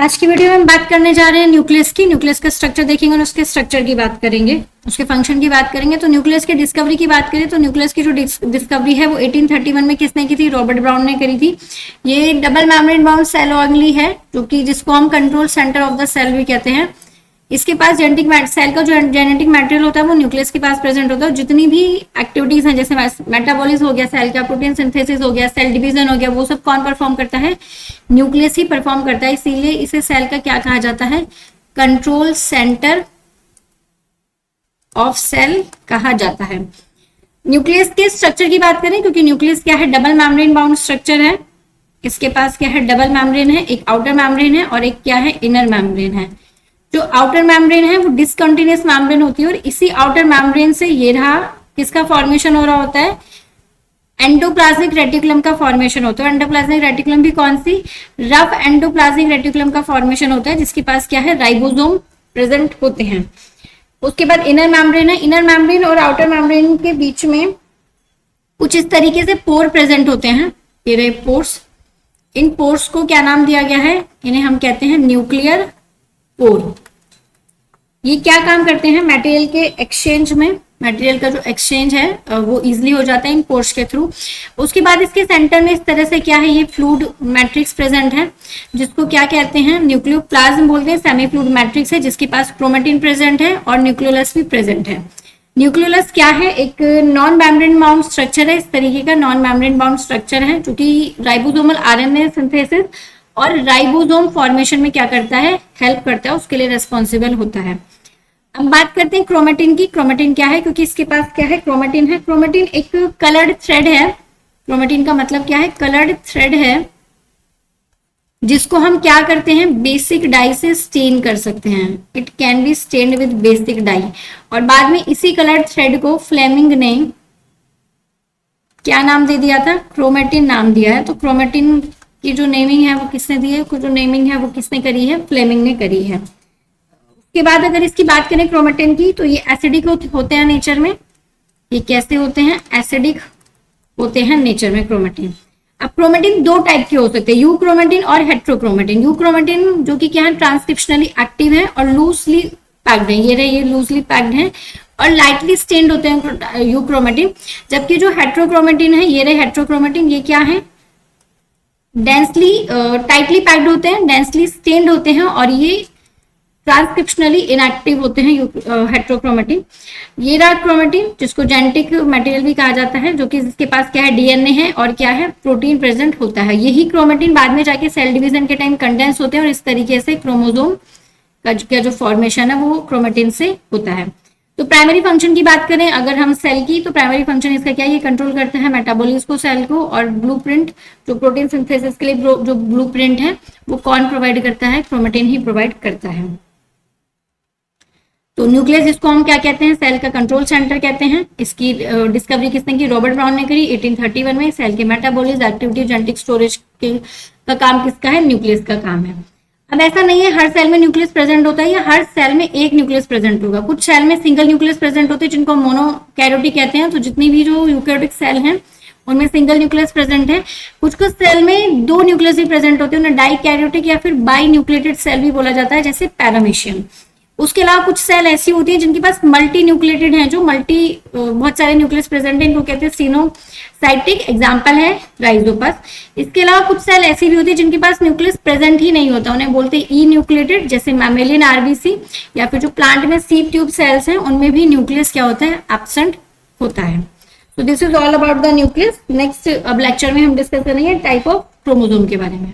आज की वीडियो में हम बात करने जा रहे हैं न्यूक्लियस की। न्यूक्लियस का स्ट्रक्चर देखेंगे और उसके स्ट्रक्चर की बात करेंगे, उसके फंक्शन की बात करेंगे। तो न्यूक्लियस की डिस्कवरी की बात करें तो न्यूक्लियस की जो डिस्कवरी है वो 1831 में किसने की थी? रॉबर्ट ब्राउन ने करी थी। ये double membrane bound cell organelle है, जो कि जिसको हम control centre of the cell भी कहते हैं। इसके पास जेनेटिक सेल का जो जेनेटिक मटेरियल होता है वो न्यूक्लियस के पास प्रेजेंट होता है। जितनी भी एक्टिविटीज हैं, जैसे मेटाबॉलिज्म हो गया सेल का, प्रोटीन सिंथेसिस हो गया, सेल डिवीजन हो गया, वो सब कौन परफॉर्म करता है? न्यूक्लियस ही परफॉर्म करता है। इसीलिए इसे सेल का क्या कहा जाता है? कंट्रोल सेंटर ऑफ सेल कहा जाता है। न्यूक्लियस के स्ट्रक्चर की बात करें, क्योंकि न्यूक्लियस क्या है? डबल मेम्ब्रेन बाउंड स्ट्रक्चर है। इसके पास क्या है? डबल मेम्ब्रेन है, एक आउटर मेम्ब्रेन है और एक क्या है? इनर मेम्ब्रेन है। जो आउटर मेम्ब्रेन है वो डिसकंटिन्यूअस मेम्ब्रेन होती है और इसी आउटर मेम्ब्रेन से ये रहा किसका फॉर्मेशन हो रहा होता है? एंडोप्लाज्मिक रेटिकुलम का फॉर्मेशन होता है। एंडोप्लाज्मिक रेटिकुलम भी कौन सी? रफ एंडोप्लाज्मिक रेटिकुलम का फॉर्मेशन होता है, जिसके पास क्या है? राइबोसोम प्रेजेंट होते हैं। उसके बाद इनर मेम्ब्रेन है। इनर मेम्ब्रेन और आउटर मेम्ब्रेन के बीच में कुछ इस तरीके से पोर प्रेजेंट होते हैं। ये रहे पोर्स। इन पोर्स को क्या नाम दिया गया है? इन्हें हम कहते हैं न्यूक्लियर पोर। ये क्या काम करते हैं? मटेरियल के एक्सचेंज में, मटेरियल का जो एक्सचेंज है वो इजीली हो जाता है इन पोर्स के थ्रू। उसके बाद इसके सेंटर में इस तरह से क्या है? ये फ्लूइड मैट्रिक्स प्रेजेंट है, जिसको क्या कहते हैं? न्यूक्लियोप्लाज्म बोलते हैं। सेमी फ्लूइड मैट्रिक्स है जिसके पास क्रोमेटिन प्रेजेंट है और न्यूक्लियोलस भी प्रेजेंट है। न्यूक्लियोलस क्या है? एक नॉन मेम्ब्रेन बाउंड स्ट्रक्चर है। इस तरीके का नॉन मेम्ब्रेन बाउंड स्ट्रक्चर है, जो कि राइबोसोमल आरएनए सिंथेसिस और राइबोसोम फॉर्मेशन में क्या करता है? हेल्प करता है, उसके लिए रेस्पॉन्सिबल होता है। अब बात करते हैं क्रोमेटिन की। क्रोमेटिन क्या है? क्योंकि इसके पास क्या है? क्रोमेटिन है। क्रोमेटिन एक कलर्ड थ्रेड है। क्रोमेटिन का मतलब क्या है? कलर्ड थ्रेड है, जिसको हम क्या करते हैं? बेसिक डाई से स्टेन कर सकते हैं। It can be stained with basic dye. और बाद में इसी कलर्ड थ्रेड को फ्लेमिंग ने क्या नाम दे दिया था? क्रोमेटिन नाम दिया है। तो क्रोमेटिन की जो नेमिंग है वो किसने दी है? जो नेमिंग है वो किसने करी है? फ्लेमिंग ने करी है। उसके बाद अगर इसकी बात करें क्रोमेटिन की, तो ये एसिडिक होते हैं नेचर में। ये कैसे होते हैं? एसिडिक होते हैं नेचर में क्रोमेटिन। अब क्रोमेटिन दो टाइप के हो सकते हैं, यू क्रोमेटिन और हेट्रोक्रोमेटिन। यू क्रोमेटिन जो कि क्या है? ट्रांसक्रिप्शनली एक्टिव है और लूजली पैक्ड है। ये रहे, ये लूजली पैक्ड है और लाइटली स्टेन्ड होते हैं यू क्रोमेटिन। जबकि जो हेट्रोक्रोमेटिन है, ये रहे हेट्रोक्रोमेटिन, ये क्या है? डेंसली टाइटली पैक्ड होते हैं, डेंसली स्टेन्ड होते हैं और ये ट्रांसक्रिप्शनली इनएक्टिव होते हैं हेट्रोक्रोमेटिन। ये रहा क्रोमेटिन, जिसको जेनेटिक मटेरियल भी कहा जाता है, जो कि जिसके पास क्या है? डीएनए है और क्या है? प्रोटीन प्रेजेंट होता है। यही क्रोमेटिन बाद में जाके सेल डिवीजन के टाइम कंडेंस होते हैं और इस तरीके से क्रोमोसोम का जो फॉर्मेशन है वो क्रोमेटिन से होता है। तो प्राइमरी फंक्शन की बात करें अगर हम सेल की, तो प्राइमरी फंक्शन इसका क्या है? ये कंट्रोल करता है मेटाबॉलिज्म को, सेल को। और ब्लूप्रिंट, जो प्रोटीन सिंथेसिस के लिए जो ब्लूप्रिंट है वो कौन प्रोवाइड करता है? क्रोमेटिन ही प्रोवाइड करता है। तो न्यूक्लियस, इसको हम क्या कहते हैं? सेल का कंट्रोल सेंटर कहते हैं। इसकी डिस्कवरी किसने की? रॉबर्ट ब्राउन ने करी 1831 में। सेल के मेटाबॉलिज्म, एक्टिविटी, जेनेटिक स्टोरेज का काम किसका है? न्यूक्लियस का काम है। अब ऐसा नहीं है हर सेल में न्यूक्लियस प्रेजेंट होता है या हर सेल में एक न्यूक्लियस प्रेजेंट होगा। कुछ सेल में सिंगल न्यूक्लियस प्रेजेंट होते हैं, जिनको मोनोकैरियोटिक कहते हैं। तो जितनी भी जो यूकैरियोटिक सेल हैं उनमें सिंगल न्यूक्लियस प्रेजेंट है। कुछ सेल में दो न्यूक्लियस भी प्रेजेंट होते हैं, उन्हें डाइकैरियोटिक या फिर बाई न्यूक्लिएटेड सेल भी बोला जाता है, जैसे पैरामीशियम। उसके अलावा कुछ सेल ऐसी होती है जिनके पास मल्टी न्यूक्लिएटेड है, जो बहुत सारे न्यूक्लियस प्रेजेंट है, इनको कहते हैं सिनोसाइटिक। एग्जांपल है राइजोपस। इसके अलावा कुछ सेल ऐसी भी होती है जिनके पास न्यूक्लियस प्रेजेंट ही नहीं होता, उन्हें बोलते हैं ई न्यूक्लिएटेड, जैसे मैमेलियन आरबीसी। या फिर जो प्लांट में सीड ट्यूब सेल्स हैं उनमें भी न्यूक्लियस क्या होता है? एब्सेंट होता है। तो this is all about the nucleus. Next अब लेक्चर में हम डिस्कस करेंगे टाइप ऑफ क्रोमोसोम के बारे में।